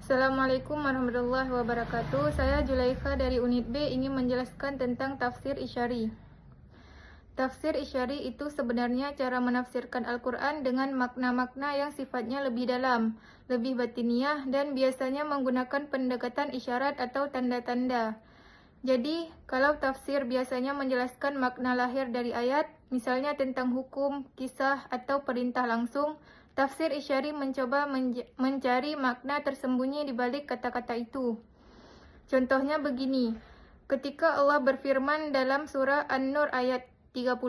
Assalamualaikum warahmatullahi wabarakatuh. Saya Julaikha dari Unit B ingin menjelaskan tentang tafsir Isyari. Tafsir Isyari itu sebenarnya cara menafsirkan Al-Quran dengan makna-makna yang sifatnya lebih dalam, lebih batiniah, dan biasanya menggunakan pendekatan isyarat atau tanda-tanda. Jadi, kalau tafsir biasanya menjelaskan makna lahir dari ayat, misalnya tentang hukum, kisah, atau perintah langsung, tafsir Isyari mencoba mencari makna tersembunyi di balik kata-kata itu. Contohnya begini, ketika Allah berfirman dalam surah An-Nur ayat 35,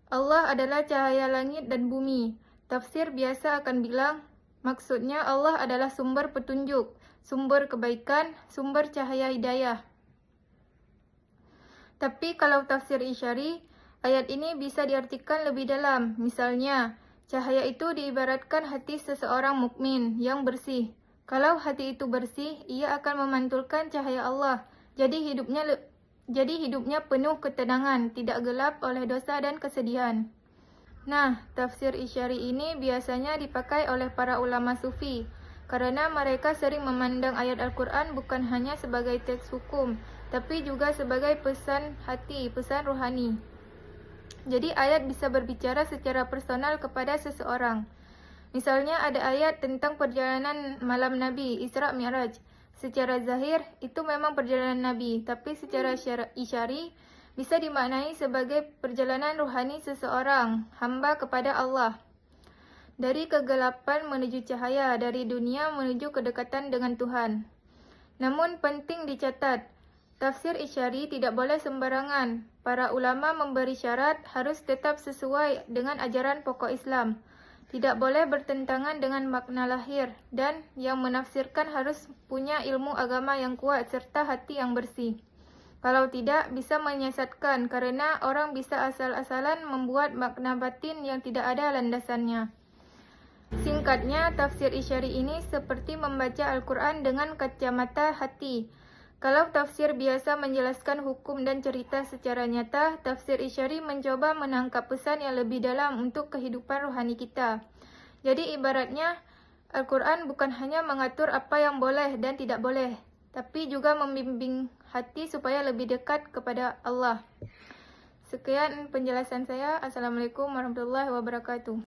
Allah adalah cahaya langit dan bumi. Tafsir biasa akan bilang, maksudnya Allah adalah sumber petunjuk, sumber kebaikan, sumber cahaya hidayah. Tapi kalau tafsir Isyari, ayat ini bisa diartikan lebih dalam. Misalnya, cahaya itu diibaratkan hati seseorang mukmin yang bersih. Kalau hati itu bersih, ia akan memantulkan cahaya Allah. Jadi hidupnya penuh ketenangan, tidak gelap oleh dosa dan kesedihan. Nah, tafsir Isyari ini biasanya dipakai oleh para ulama sufi, karena mereka sering memandang ayat Al-Quran bukan hanya sebagai teks hukum, tapi juga sebagai pesan hati, pesan rohani. Jadi ayat bisa berbicara secara personal kepada seseorang. Misalnya ada ayat tentang perjalanan malam Nabi, Isra Mi'raj. Secara zahir, itu memang perjalanan Nabi, tapi secara isyari bisa dimaknai sebagai perjalanan rohani seseorang, hamba kepada Allah. Dari kegelapan menuju cahaya, dari dunia menuju kedekatan dengan Tuhan. Namun penting dicatat, tafsir Isyari tidak boleh sembarangan. Para ulama memberi syarat harus tetap sesuai dengan ajaran pokok Islam. Tidak boleh bertentangan dengan makna lahir, dan yang menafsirkan harus punya ilmu agama yang kuat serta hati yang bersih. Kalau tidak, bisa menyesatkan karena orang bisa asal-asalan membuat makna batin yang tidak ada landasannya. Singkatnya, tafsir Isyari ini seperti membaca Al-Quran dengan kacamata hati. Kalau tafsir biasa menjelaskan hukum dan cerita secara nyata, tafsir Isyari mencoba menangkap pesan yang lebih dalam untuk kehidupan rohani kita. Jadi ibaratnya, Al-Quran bukan hanya mengatur apa yang boleh dan tidak boleh, tapi juga membimbing hati supaya lebih dekat kepada Allah. Sekian penjelasan saya. Assalamualaikum warahmatullahi wabarakatuh.